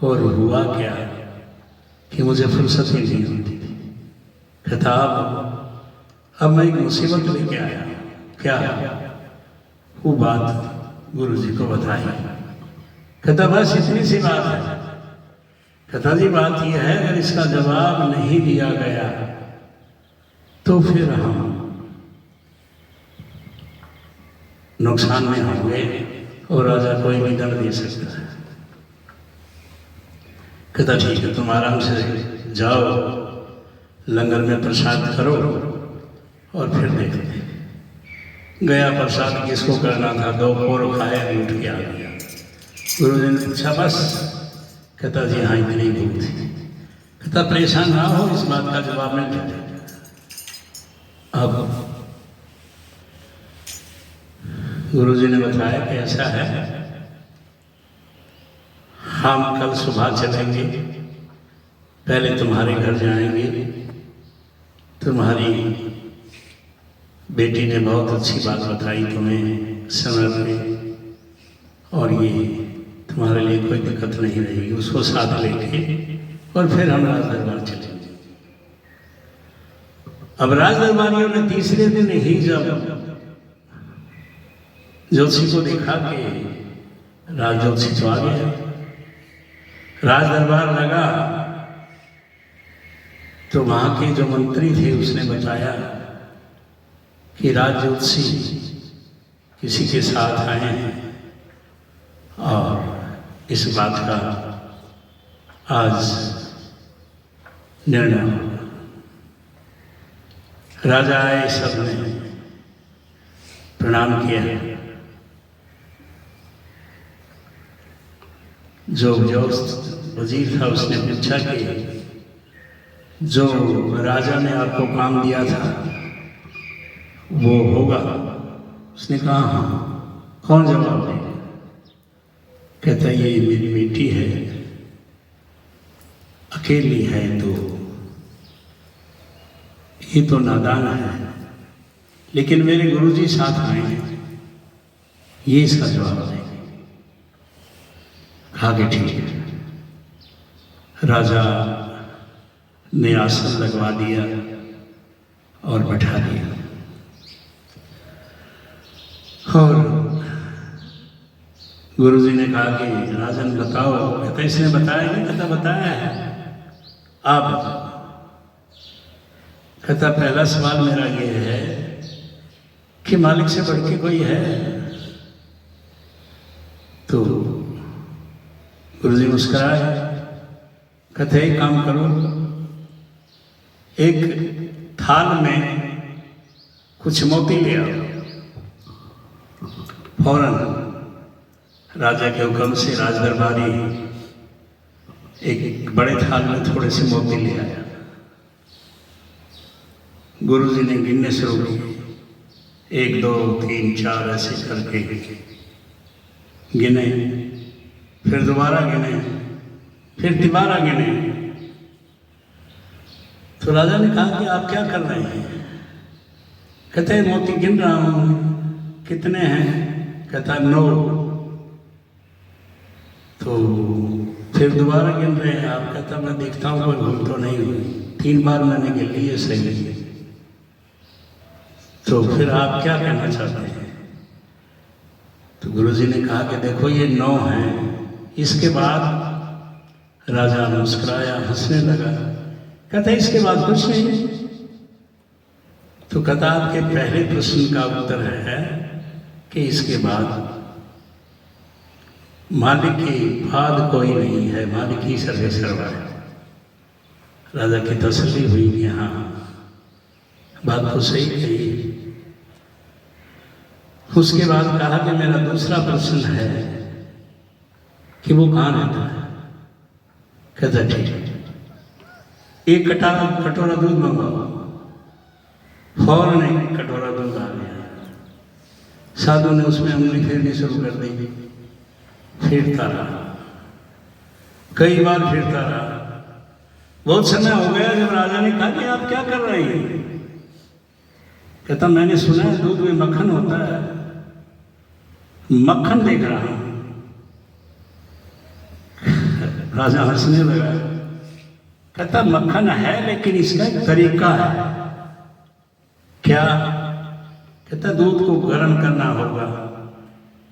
और हुआ क्या कि मुझे फुर्सत ही नहीं होती थी। कहता अब मैं एक मुसीबत लेके आया। क्या? वो बात गुरु जी को बताई। कहता बस इतनी सी बात है। कहता जी बात यह है, अगर इसका जवाब नहीं दिया गया तो फिर हम नुकसान में होंगे और राजा कोई भी दंड दे सकता है। कहता ठीक है, तुम आराम से जाओ, लंगर में प्रसाद करो और फिर देखते हैं। गया, प्रसाद किसको करना था, 2 पोर खाए, उठ के आ गया। गुरु जी ने पूछा बस? कहता जी हाँ, इतनी भूख थी। कहता परेशान ना हो, इस बात का जवाब मिल जाएगा। अब गुरु जी ने बताया कि ऐसा है, हम कल सुबह चलेंगे, पहले तुम्हारे घर जाएंगे। तुम्हारी बेटी ने बहुत अच्छी बात बताई तुम्हें समय पे, और ये तुम्हारे लिए कोई दिक्कत नहीं रहेगी। उसको साथ लेके और फिर हम राज दरबार चलेंगे। अब राज दरबारियों ने तीसरे दिन ही जब ज्योतिषी को देखा कि राज ज्योतिषी तो आ गया, राज दरबार लगा, तो वहां के जो मंत्री थे उसने बताया कि राज ज्योतिषी किसी के साथ आए हैं और इस बात का आज निर्णय होगा। राजा आए, सबने प्रणाम किया। जो वजीर था उसने पूछा कि जो राजा ने आपको काम दिया था वो होगा? उसने कहा हाँ। कौन जवाब देगा? कहता ये मेरी बेटी है, अकेली है, तो ये तो नादान है, लेकिन मेरे गुरुजी साथ आए हैं, ये इसका जवाब देंगे। कहा कि ठीक है। राजा ने आसन लगवा दिया और बैठा दिया। और गुरुजी ने कहा कि राजन बताओ। कहता इसने बताया नहीं? कहता बताया है, आप बताओ। कहता पहला सवाल मेरा ये है कि मालिक से बढ़ के कोई है? तो गुरुजी मुस्कुराए। कहते एक काम करो, एक थाल में कुछ मोती ले आओ। फौरन राजा के हुक्म से राज दरबारी एक बड़े थाल में थोड़े से मोती ले आया। गुरुजी ने गिनने शुरू किए, 1 2 3 4 ऐसे करके गिने, फिर दोबारा गिने, फिर दोबारा गिने। तो राजा ने कहा कि आप क्या कर रहे हैं? कहते हैं मोती गिन रहा हूँ। कितने हैं? कहता 9। तो फिर दोबारा गिन रहे हैं आप। कहता मैं देखता हूँ कोई भूल तो नहीं हुई, 3 बार मैंने गिन ली है, सही है। तो फिर आप क्या कहना चाहते हैं? तो गुरुजी ने कहा कि देखो ये 9 हैं। इसके बाद राजा मुस्कुराया, हंसने लगा। कहता इसके बाद कुछ नहीं। तो कहता आपके पहले प्रश्न का उत्तर है कि इसके बाद मालिक के बाद कोई नहीं है, मालिक ही सर्वे सर्वा है। राजा की तसल्ली हुई कि हाँ बात तो सही कही। उसके बाद कहा कि मेरा दूसरा प्रश्न है कि वो कहाँ रहता है? कहता ठीक है, एक कटोरा दूध मंगाओ। फौरन एक कटोरा दूध आ गया। साधु ने उसमें उंगली फेरनी शुरू कर दी। फेरता रहा, कई बार फेरता रहा। बहुत समय हो गया जब राजा ने कहा कि आप क्या कर रहे हैं? कहता मैंने सुना है दूध में मक्खन होता है, मक्खन देख रहा हूं। राजा हंसने लगा, कहता मक्खन है लेकिन इसका एक तरीका है। क्या? कहता दूध को गर्म करना होगा,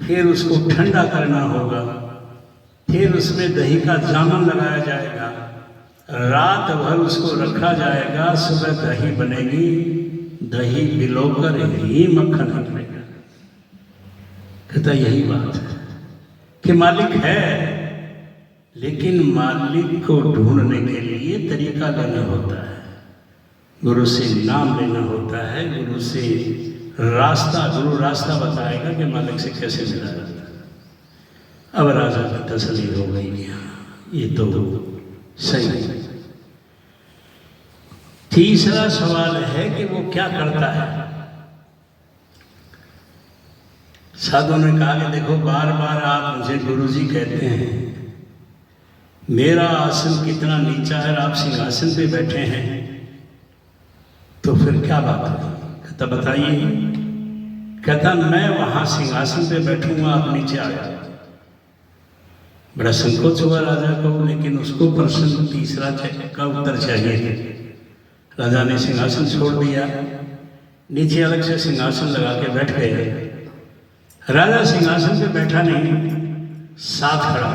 फिर उसको ठंडा करना होगा, फिर उसमें दही का जामन लगाया जाएगा, रात भर उसको रखा जाएगा, सुबह दही बनेगी, दही पिलोकर ही मक्खन निकलेगा। कहता यही बात है कि मालिक है, लेकिन मालिक को ढूंढने के लिए तरीका लेना होता है, गुरु से नाम लेना होता है, गुरु से रास्ता, गुरु रास्ता बताएगा कि मालिक से कैसे मिला जाता है। अब राजा की तसल्ली हो गई कि हाँ ये तो सही है। तीसरा सवाल है कि वो क्या करता है। साधु ने कहा कि देखो बार बार आप मुझे गुरुजी कहते हैं, मेरा आसन कितना नीचा है, आप सिंहासन पे बैठे हैं, तो फिर क्या बात है? कहता बताइए। कहता मैं वहां सिंहासन पे बैठूंगा, आप नीचे आ जाओ। बड़ा संकोच हुआ राजा को, लेकिन उसको प्रश्न तीसरा का उत्तर चाहिए। राजा ने सिंहासन छोड़ दिया, नीचे अलग से सिंहासन लगा के बैठ गए। राजा सिंहासन पे बैठा नहीं, साथ खड़ा।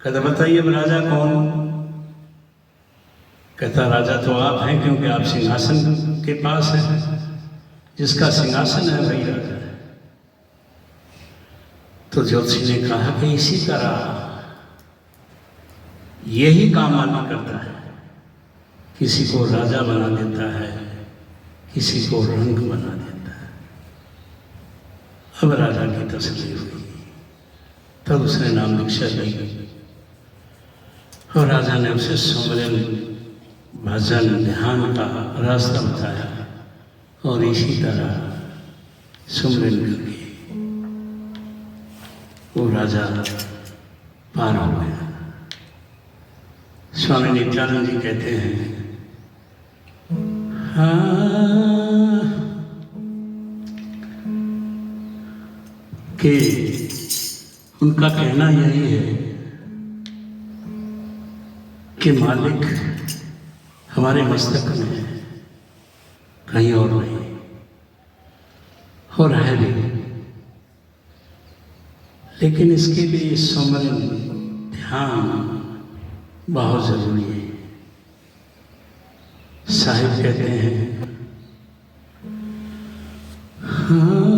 कहता बताइए अब राजा कौन? कहता राजा तो आप हैं, क्योंकि आप सिंहासन के पास हैं, जिसका सिंहासन है वही राजा है। तो ज्योतिषी ने कहा कि इसी तरह यही काम मालूम करता है, किसी को राजा बना देता है, किसी को रंग बना देता है। अब राजा की तसल्ली हुई, तब उसने नाम दीक्षा ली और राजा ने उसे सुमरन, भजन, ध्यान का रास्ता बताया और इसी तरह सुमरन करके वो राजा पार हो गया। स्वामी नित्यानंद जी कहते हैं, हाँ कि उनका कहना यही है कि मालिक हमारे मस्तक में है, कहीं और नहीं, और है भी, लेकिन इसके लिए सुमरन, ध्यान बहुत जरूरी है। साहिब कहते हैं, हाँ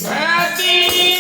Happy